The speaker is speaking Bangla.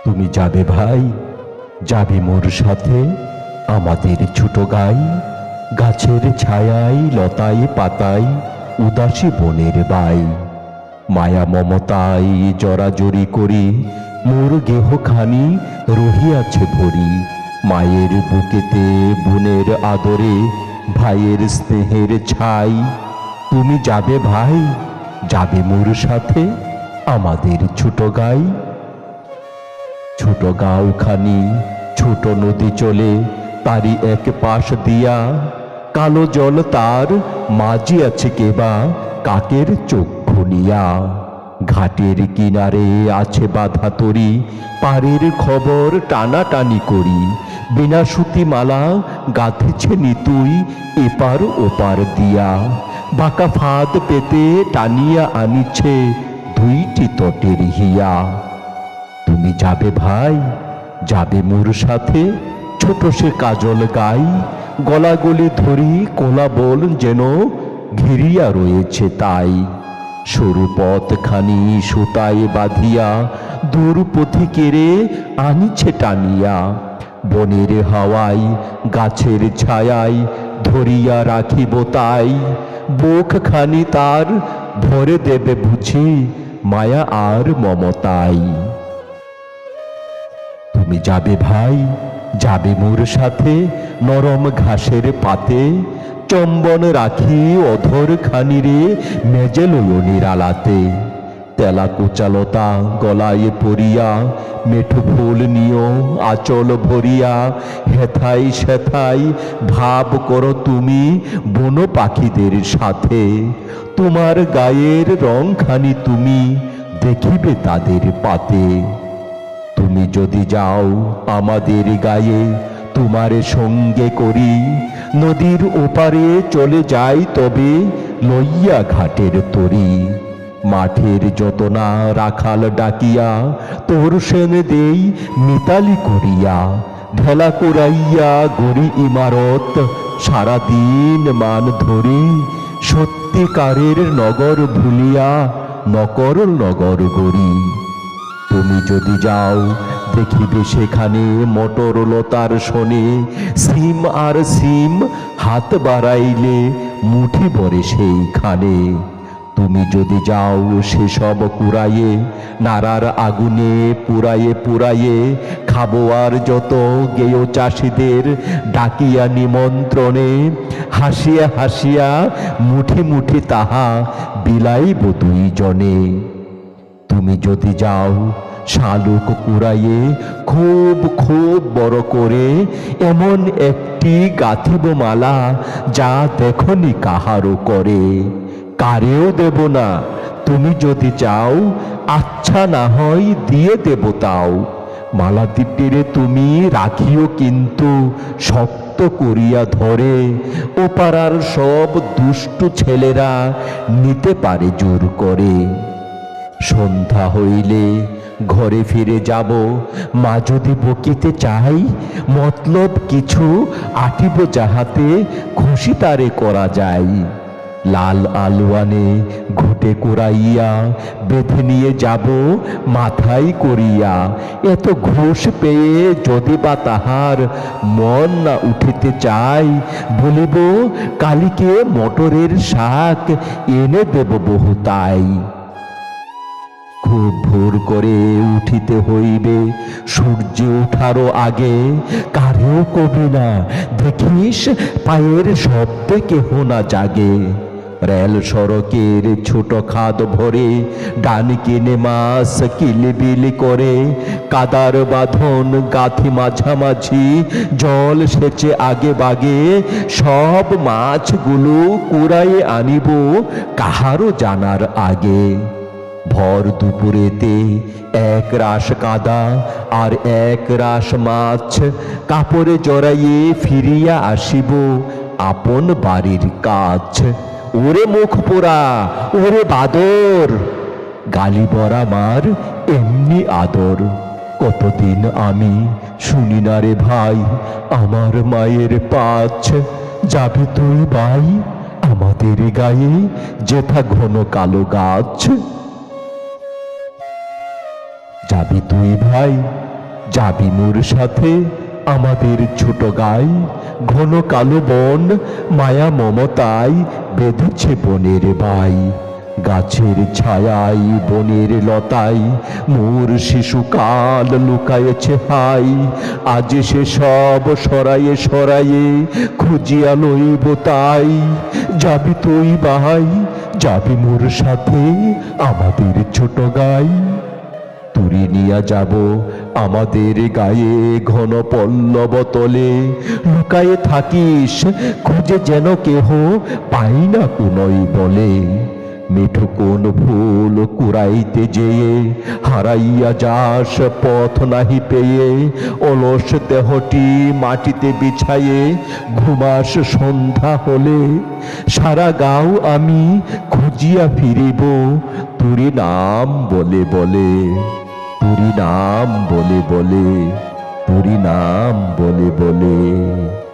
তুমি যাবে ভাই, যাবে মোর সাথে আমাদের ছোট গাই, গাছের ছায়ায় লতায় পাতায় উদাসী বনের বাই। মায়া মমতায় জড়াজড়ি করি মোর গেহখানি রহিয়াছে ভরি। মায়ের বুকেতে বোনের আদরে ভাইয়ের স্নেহের ছাই। তুমি যাবে ভাই, যাবে মোর সাথে আমাদের ছোট গাই। ছোট গাঁওখানি ছোট নদী চলে তারই এক পাশ দিয়া, কালো জল তার মাঝি আছে কেবা কাকের চক্ষু নিয়া। ঘাটের কিনারে আছে বাঁধা তরি, পাড়ের খবর টানাটানি করি। বিনা সুতি মালা গাঁথেছে নিতুই এপার ওপার দিয়া, বাঁকা ফাঁদ পেতে টানিয়া আনিছে দুইটি তটের হিয়া। তুমি যাবে ভাই, যাবে মোর সাথে ছোট সে কাজল গাই, গলাগলি ধরি কোলা বল যেন ঘিরিয়া রয়েছে তাই। সরু পথখানি সুতায় বাঁধিয়া দূর পথিকেরে আনিছে টানিয়া, বনের হাওয়ায় গাছের ছায়ায় ধরিয়া রাখিব তাই। বুকখানি তার ভরে দেবে বুঝি মায়া আর মমতাই। তুমি যাবে ভাই, যাবে মোর সাথে নরম ঘাসের পাতে, চম্বন রাখি অধর খানিরে মেজে লইও নিরালাতে। তেলা কুচালতা গলায় পরিয়া মেঠো ফুল নিও আঁচল ভরিয়া, হেথাই সেথাই ভাব করো তুমি বন পাখিদের সাথে। তোমার গায়ের রংখানি তুমি দেখিবে তাদের পাতে। তুমি যদি যাও আমাদের গায়ে তোমারে সঙ্গে করি, নদীর ওপারে চলে যাই তবে লইয়া ঘাটের তরি। মাঠের যতনা রাখাল ডাকিয়া তোর সেন দেই মিতালি করিয়া, ঢেলা কুড়াইয়া গড়ি ইমারত সারাদিন মান ধরি। সত্যিকারের নগর ভুলিয়া নকর নগর গড়ি। তুমি যদি যাও দেখিবে সেখানে মটর লতার শোনে, সিম আর সিম হাত বাড়াইলে মুঠি ভরে সেইখানে। তুমি যদি যাও সেসব কুড়াইয়ে নাড়ার আগুনে পুরায়ে পুরায়ে, খাবো আর যত গেয় চাষিদের ডাকিয়া নিমন্ত্রণে। হাসিয়া হাসিয়া মুঠি মুঠি তাহা বিলাইব দুইজনে। তুমি যদি যাও শালুক কুড়াইয়ে খুব খুব বড় করে, এমন একটি গাঁথিব মালা যা দেখনি কাহারও করে। কারেও দেব না, তুমি যদি চাও আচ্ছা না হয় দিয়ে দেব তাও। মালাটিরে তুমি রাখিও কিন্তু শক্ত করিয়া ধরে, ও পাড়ার সব দুষ্টু ছেলেরা নিতে পারে জোর করে। সন্ধ্যা হইলে ঘরে ফিরে যাব, মা যদি বকিতে চাই মতলব কিছু আটিব যাহাতে খুশি তারে করা যায়। লাল আলুয়ানে ঘুটে কুড়াইয়া বেঁধে নিয়ে যাব মাথায় করিয়া। এত ঘুষ পেয়ে যদি বা তাহার মন না উঠিতে চাই, বলিব কালিকে মটরের শাক এনে দেব বহু তাই। খুব ভোর করে উঠিতে হইবে সূর্য ওঠারও আগে, কারেও কবি না দেখিস পায়ের শব্দে কেহ না জাগে। রেল সড়কের ছোট খাদ ভরে ডান কিনে মাছ কিলিবিলি করে, কাদার বাঁধন গাথি মাঝামাঝি জল সেচে আগে বাগে। সব মাছগুলো কুড়াইয়ে আনিব কাহারও জানার আগে। ভর দুপুরেতে এক রাশ কাদা আর এক রাশ মাছ, কাপড়ে জড়াইয়ে ফিরিয়া আসিব আপন বাড়ির কাছ। ওরে মুখ পোড়া, ওরে বাদর, গালি বরা মার এমনি আদর। কতদিন আমি শুনি না রে ভাই আমার মায়ের পাছ। যাবি তুই ভাই আমাদের গায়ে যেথা ঘন কালো গাছ। যাবি তুই ভাই যাবি মোর সাথে আমাদের ছোট গাই, ঘন কালো বন মায়া মমতায় বেঁধেছে বনের বাই। গাছের ছায়ায় বনের লতায় মোর শিশুকাল লুকায়েছে হাই। আজ সে সব সরায়ে সরায়ে খুঁজিয়া লইব তাই। যাবি তুই বাহাই, যাবি মোর সাথে আমাদের ছোট গাই। তুরি নিয়া যাব আমাদের গায়ে ঘন পল্লব তলে। লুকায়ে থাকিস খুঁজে যেন কেহ পাই না কোনই বলে। মিঠু কোন ভুল কুড়াইতে যেয়ে হারাইয়া যাস পথ নাহি পেয়ে। অলস দেহটি মাটিতে বিছায়ে ঘুমাস সন্ধ্যা হলে। সারা গাঁও আমি খুঁজিয়া ফিরিব তুরি নাম বলে বলে। তুরি নাম বলে বলে, তুরি নাম বলে বলে।